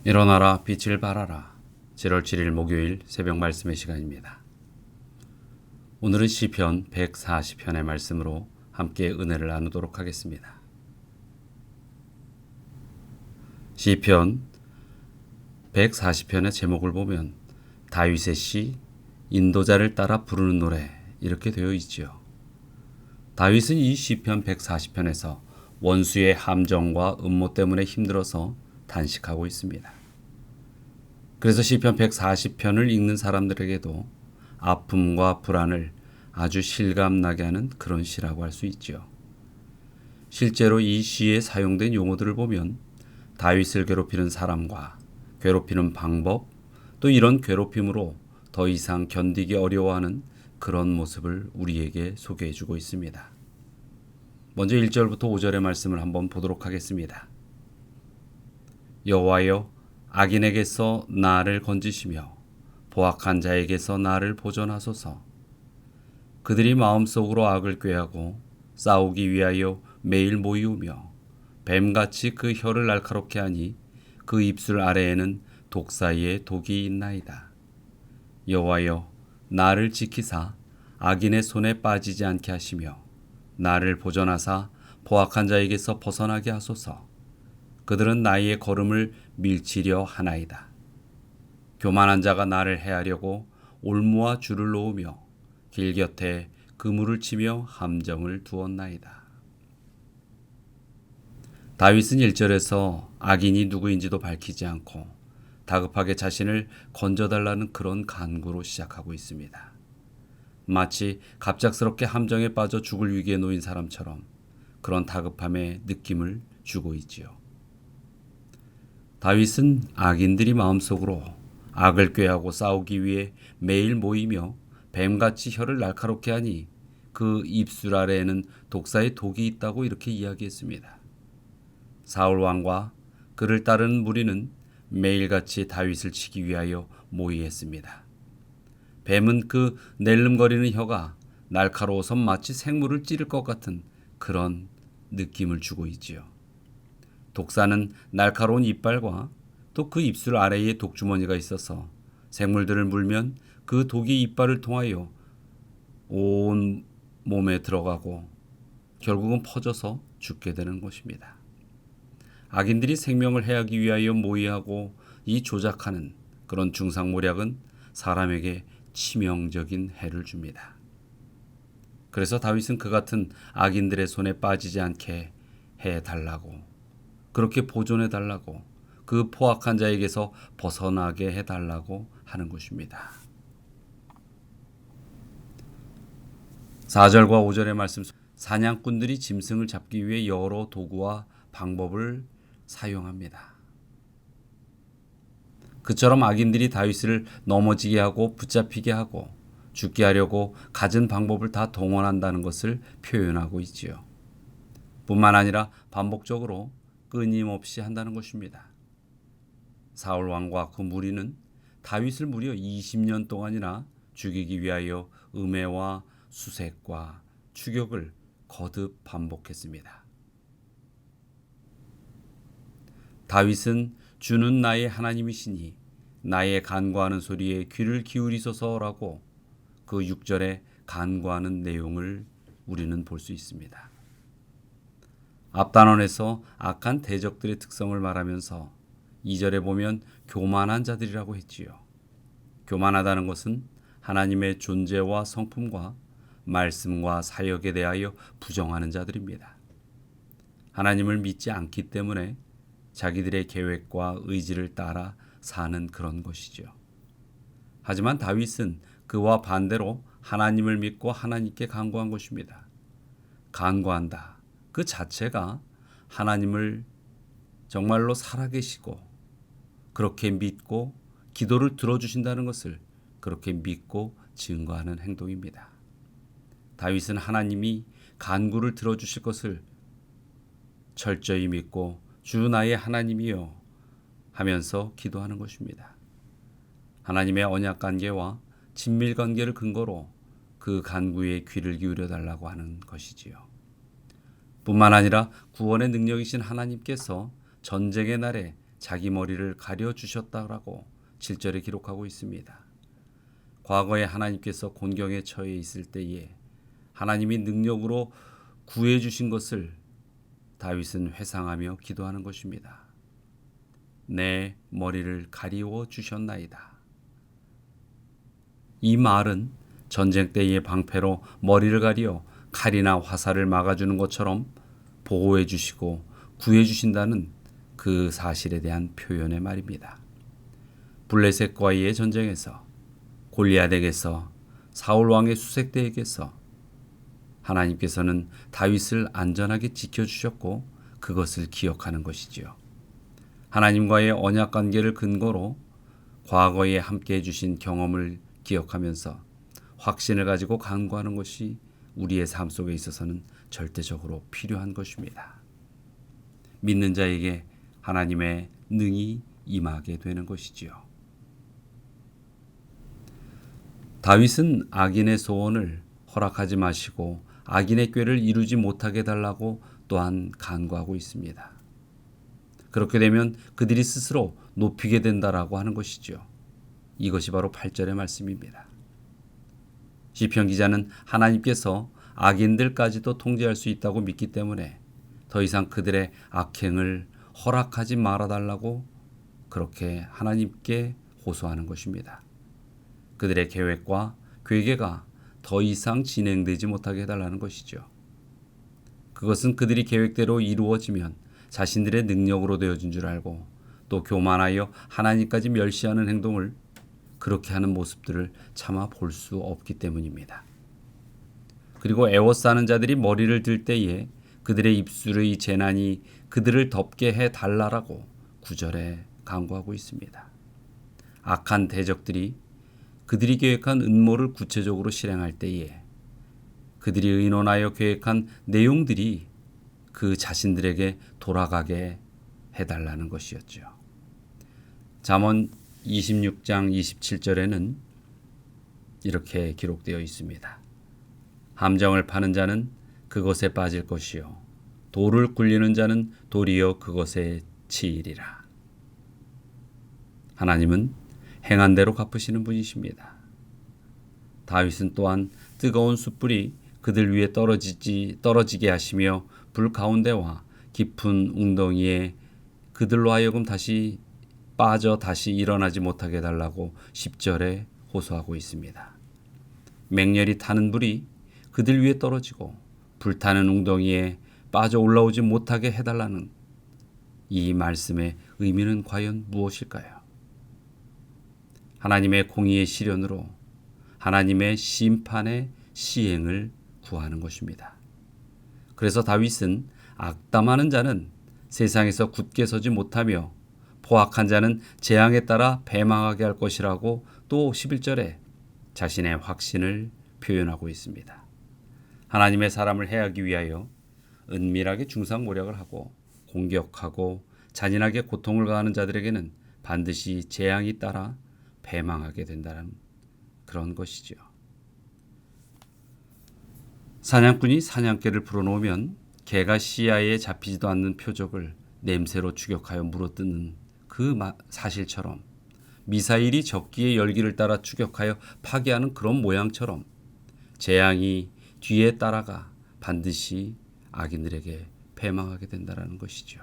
일어나라 빛을 발하라. 7월 7일 목요일 새벽 말씀의 시간입니다. 오늘은 시편 140편의 말씀으로 함께 은혜를 나누도록 하겠습니다. 시편 140편의 제목을 보면 다윗의 시, 인도자를 따라 부르는 노래 이렇게 되어 있지요. 다윗은 이 시편 140편에서 원수의 함정과 음모 때문에 힘들어서 단식하고 있습니다. 그래서 시편 140편을 읽는 사람들에게도 아픔과 불안을 아주 실감나게 하는 그런 시라고 할 수 있죠. 실제로 이 시에 사용된 용어들을 보면 다윗을 괴롭히는 사람과 괴롭히는 방법, 또 이런 괴롭힘으로 더 이상 견디기 어려워하는 그런 모습을 우리에게 소개해주고 있습니다. 먼저 1절부터 5절의 말씀을 한번 보도록 하겠습니다. 여호와여, 악인에게서 나를 건지시며 포악한 자에게서 나를 보존하소서. 그들이 마음속으로 악을 꾀하고 싸우기 위하여 매일 모이우며 뱀같이 그 혀를 날카롭게 하니 그 입술 아래에는 독사의 독이 있나이다. 여호와여, 나를 지키사 악인의 손에 빠지지 않게 하시며 나를 보존하사 포악한 자에게서 벗어나게 하소서. 그들은 나의 걸음을 밀치려 하나이다. 교만한 자가 나를 해하려고 올무와 줄을 놓으며 길 곁에 그물을 치며 함정을 두었나이다. 다윗은 1절에서 악인이 누구인지도 밝히지 않고 다급하게 자신을 건져달라는 그런 간구로 시작하고 있습니다. 마치 갑작스럽게 함정에 빠져 죽을 위기에 놓인 사람처럼 그런 다급함의 느낌을 주고 있지요. 다윗은 악인들이 마음속으로 악을 꾀하고 싸우기 위해 매일 모이며 뱀같이 혀를 날카롭게 하니 그 입술 아래에는 독사의 독이 있다고 이렇게 이야기했습니다. 사울 왕과 그를 따르는 무리는 매일같이 다윗을 치기 위하여 모의했습니다. 뱀은 그 낼름거리는 혀가 날카로워서 마치 생물을 찌를 것 같은 그런 느낌을 주고 있지요. 독사는 날카로운 이빨과 또 그 입술 아래에 독주머니가 있어서 생물들을 물면 그 독이 이빨을 통하여 온 몸에 들어가고 결국은 퍼져서 죽게 되는 것입니다. 악인들이 생명을 해하기 위하여 모의하고 이 조작하는 그런 중상모략은 사람에게 치명적인 해를 줍니다. 그래서 다윗은 그 같은 악인들의 손에 빠지지 않게 해달라고, 그렇게 보존해달라고, 그 포악한 자에게서 벗어나게 해달라고 하는 것입니다. 4절과 5절의 말씀, 사냥꾼들이 짐승을 잡기 위해 여러 도구와 방법을 사용합니다. 그처럼 악인들이 다윗을 넘어지게 하고 붙잡히게 하고 죽게 하려고 갖은 방법을 다 동원한다는 것을 표현하고 있지요. 뿐만 아니라 반복적으로 끊임없이 한다는 것입니다. 사울 왕과 그 무리는 다윗을 무려 20년 동안이나 죽이기 위하여 음해와 수색과 추격을 거듭 반복했습니다. 다윗은 주는 나의 하나님이시니 나의 간구하는 소리에 귀를 기울이소서라고 그 6절에 간구하는 내용을 우리는 볼 수 있습니다. 앞단원에서 악한 대적들의 특성을 말하면서 2절에 보면 교만한 자들이라고 했지요. 교만하다는 것은 하나님의 존재와 성품과 말씀과 사역에 대하여 부정하는 자들입니다. 하나님을 믿지 않기 때문에 자기들의 계획과 의지를 따라 사는 그런 것이죠. 하지만 다윗은 그와 반대로 하나님을 믿고 하나님께 간구한 것입니다. 간구한다. 그 자체가 하나님을 정말로 살아계시고 그렇게 믿고 기도를 들어주신다는 것을 그렇게 믿고 증거하는 행동입니다. 다윗은 하나님이 간구를 들어주실 것을 철저히 믿고 주 나의 하나님이여 하면서 기도하는 것입니다. 하나님의 언약 관계와 친밀 관계를 근거로 그 간구에 귀를 기울여 달라고 하는 것이지요. 뿐만 아니라 구원의 능력이신 하나님께서 전쟁의 날에 자기 머리를 가려주셨다라고 7절에 기록하고 있습니다. 과거에 하나님께서 곤경에 처해 있을 때에 하나님이 능력으로 구해주신 것을 다윗은 회상하며 기도하는 것입니다. 내 머리를 가리워 주셨나이다. 이 말은 전쟁 때의 방패로 머리를 가리어 칼이나 화살을 막아주는 것처럼 보호해 주시고 구해 주신다는 그 사실에 대한 표현의 말입니다. 블레셋과의 전쟁에서 골리앗에게서 사울 왕의 수색대에게서 하나님께서는 다윗을 안전하게 지켜주셨고 그것을 기억하는 것이지요. 하나님과의 언약 관계를 근거로 과거에 함께해 주신 경험을 기억하면서 확신을 가지고 간구하는 것이 우리의 삶 속에 있어서는 절대적으로 필요한 것입니다. 믿는 자에게 하나님의 능히 임하게 되는 것이지요. 다윗은 악인의 소원을 허락하지 마시고 악인의 꾀를 이루지 못하게 해달라고 또한 간구하고 있습니다. 그렇게 되면 그들이 스스로 높이게 된다라고 하는 것이죠. 이것이 바로 8절의 말씀입니다. 시편 기자는 하나님께서 악인들까지도 통제할 수 있다고 믿기 때문에 더 이상 그들의 악행을 허락하지 말아달라고 그렇게 하나님께 호소하는 것입니다. 그들의 계획과 괴계가 더 이상 진행되지 못하게 해달라는 것이죠. 그것은 그들이 계획대로 이루어지면 자신들의 능력으로 되어진 줄 알고 또 교만하여 하나님까지 멸시하는 행동을 그렇게 하는 모습들을 차마 볼 수 없기 때문입니다. 그리고 애워싸는 자들이 머리를 들 때에 그들의 입술의 재난이 그들을 덮게 해달라고 9절에 간구하고 있습니다. 악한 대적들이 그들이 계획한 음모를 구체적으로 실행할 때에 그들이 의논하여 계획한 내용들이 그 자신들에게 돌아가게 해달라는 것이었죠. 잠언 26장 27절에는 이렇게 기록되어 있습니다. 함정을 파는 자는 그것에 빠질 것이요 돌을 굴리는 자는 도리어 그것에 치이리라. 하나님은 행한 대로 갚으시는 분이십니다. 다윗은 또한 뜨거운 숯불이 그들 위에 떨어지게 하시며 불 가운데와 깊은 웅덩이에 그들로 하여금 다시 빠져 다시 일어나지 못하게 해달라고 10절에 호소하고 있습니다. 맹렬히 타는 불이 그들 위에 떨어지고 불타는 웅덩이에 빠져 올라오지 못하게 해달라는 이 말씀의 의미는 과연 무엇일까요? 하나님의 공의의 시련으로 하나님의 심판의 시행을 구하는 것입니다. 그래서 다윗은 악담하는 자는 세상에서 굳게 서지 못하며 포악한 자는 재앙에 따라 패망하게 할 것이라고 또 11절에 자신의 확신을 표현하고 있습니다. 하나님의 사람을 해하기 위하여 은밀하게 중상모략을 하고 공격하고 잔인하게 고통을 가하는 자들에게는 반드시 재앙이 따라 패망하게 된다는 그런 것이죠. 사냥꾼이 사냥개를 풀어놓으면 개가 시야에 잡히지도 않는 표적을 냄새로 추격하여 물어뜯는 그 사실처럼 미사일이 적기의 열기를 따라 추격하여 파괴하는 그런 모양처럼 재앙이 뒤에 따라가 반드시 악인들에게 패망하게 된다는 것이죠.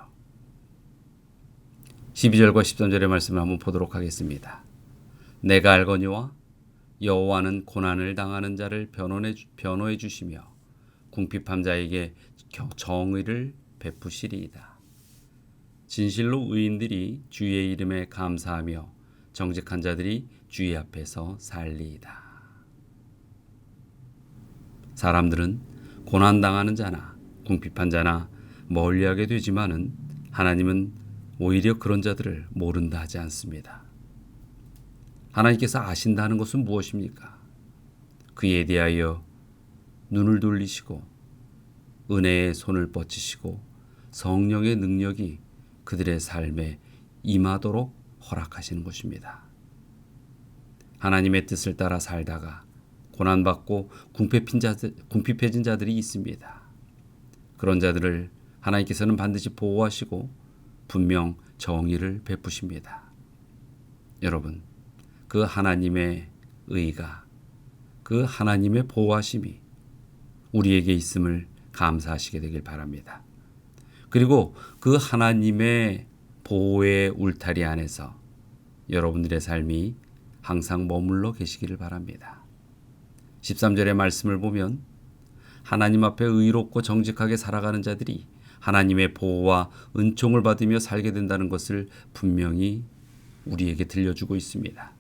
12절과 13절의 말씀을 한번 보도록 하겠습니다. 내가 알거니와 여호와는 고난을 당하는 자를 변호해 주시며 궁핍한 자에게 정의를 베푸시리이다. 진실로 의인들이 주의 이름에 감사하며 정직한 자들이 주의 앞에서 살리이다. 사람들은 고난당하는 자나 궁핍한 자나 멀리하게 되지만은 하나님은 오히려 그런 자들을 모른다 하지 않습니다. 하나님께서 아신다는 것은 무엇입니까? 그에 대하여 눈을 돌리시고 은혜의 손을 뻗치시고 성령의 능력이 그들의 삶에 임하도록 허락하시는 것입니다. 하나님의 뜻을 따라 살다가 고난받고 궁핍해진 자들이 있습니다. 그런 자들을 하나님께서는 반드시 보호하시고 분명 정의를 베푸십니다. 여러분, 그 하나님의 의가, 그 하나님의 보호하심이 우리에게 있음을 감사하시게 되길 바랍니다. 그리고 그 하나님의 보호의 울타리 안에서 여러분들의 삶이 항상 머물러 계시기를 바랍니다. 13절의 말씀을 보면 하나님 앞에 의롭고 정직하게 살아가는 자들이 하나님의 보호와 은총을 받으며 살게 된다는 것을 분명히 우리에게 들려주고 있습니다.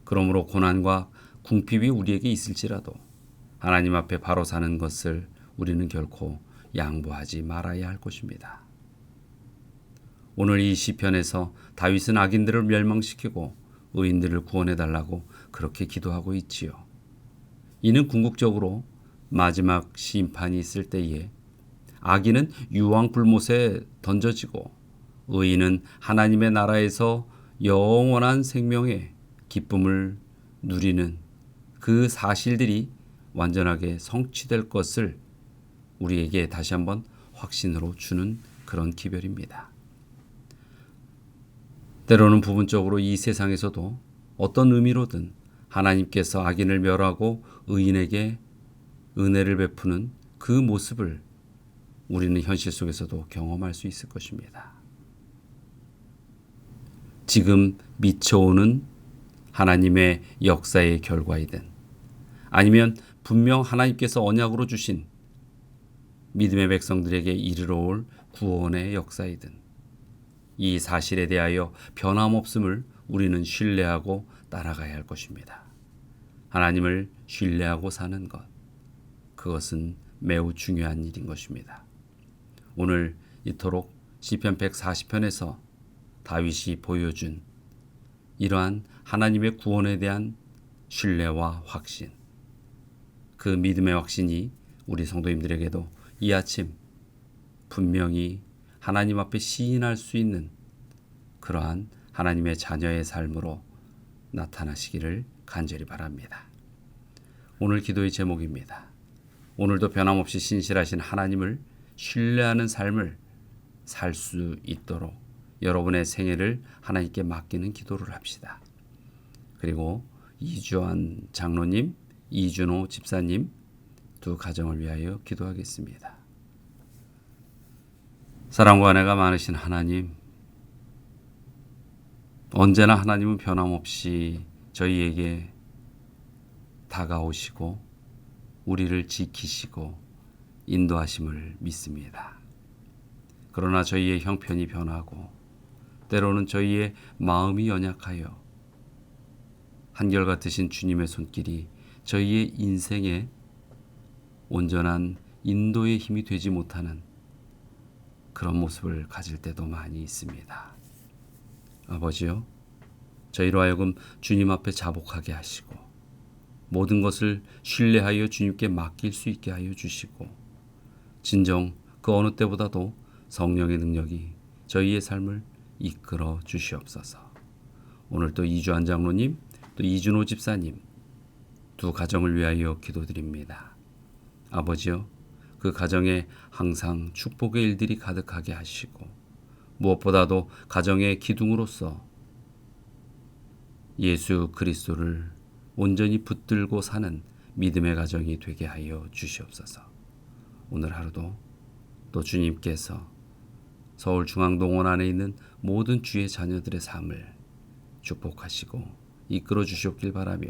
그러므로 고난과 궁핍이 우리에게 있을지라도 하나님 앞에 바로 사는 것을 우리는 결코 양보하지 말아야 할 것입니다. 오늘 이 시편에서 다윗은 악인들을 멸망시키고 의인들을 구원해 달라고 그렇게 기도하고 있지요. 이는 궁극적으로 마지막 심판이 있을 때에 악인은 유황불못에 던져지고 의인은 하나님의 나라에서 영원한 생명의 기쁨을 누리는 그 사실들이 완전하게 성취될 것을 우리에게 다시 한번 확신으로 주는 그런 기별입니다. 때로는 부분적으로 이 세상에서도 어떤 의미로든 하나님께서 악인을 멸하고 의인에게 은혜를 베푸는 그 모습을 우리는 현실 속에서도 경험할 수 있을 것입니다. 지금 미쳐오는 하나님의 역사의 결과이든 아니면 분명 하나님께서 언약으로 주신 믿음의 백성들에게 이르러 올 구원의 역사이든 이 사실에 대하여 변함없음을 우리는 신뢰하고 따라가야 할 것입니다. 하나님을 신뢰하고 사는 것, 그것은 매우 중요한 일인 것입니다. 오늘 이토록 시편 140편에서 다윗이 보여준 이러한 하나님의 구원에 대한 신뢰와 확신, 그 믿음의 확신이 우리 성도님들에게도 이 아침 분명히 하나님 앞에 시인할 수 있는 그러한 하나님의 자녀의 삶으로 나타나시기를 간절히 바랍니다. 오늘 기도의 제목입니다. 오늘도 변함없이 신실하신 하나님을 신뢰하는 삶을 살 수 있도록 여러분의 생애를 하나님께 맡기는 기도를 합시다. 그리고 이주환 장로님, 이준호 집사님 두 가정을 위하여 기도하겠습니다. 사랑과 은혜가 많으신 하나님, 언제나 하나님은 변함없이 저희에게 다가오시고 우리를 지키시고 인도하심을 믿습니다. 그러나 저희의 형편이 변하고 때로는 저희의 마음이 연약하여 한결같으신 주님의 손길이 저희의 인생에 온전한 인도의 힘이 되지 못하는 그런 모습을 가질 때도 많이 있습니다. 아버지요, 저희로 하여금 주님 앞에 자복하게 하시고 모든 것을 신뢰하여 주님께 맡길 수 있게 하여 주시고 진정 그 어느 때보다도 성령의 능력이 저희의 삶을 이끌어 주시옵소서. 오늘 또 이주환 장로님, 또 이준호 집사님 두 가정을 위하여 기도드립니다. 아버지요, 그 가정에 항상 축복의 일들이 가득하게 하시고 무엇보다도 가정의 기둥으로서 예수 그리스도를 온전히 붙들고 사는 믿음의 가정이 되게 하여 주시옵소서. 오늘 하루도 또 주님께서 서울중앙동원 안에 있는 모든 주의 자녀들의 삶을 축복하시고 이끌어 주시옵길 바라며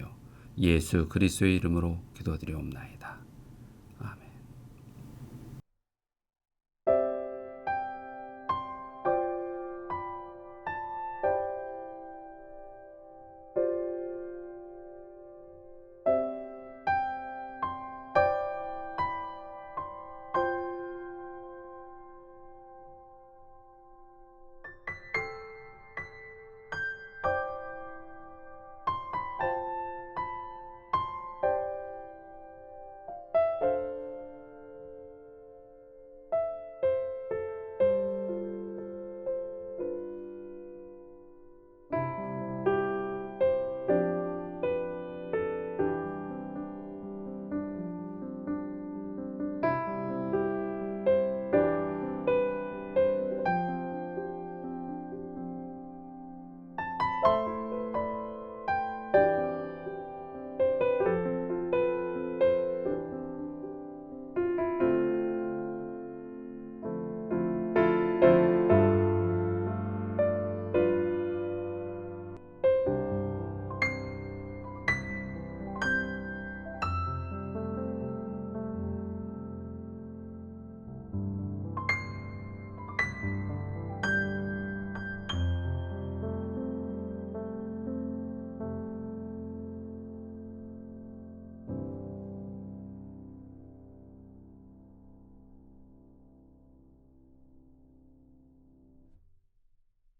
예수 그리스도의 이름으로 기도드리옵나이다.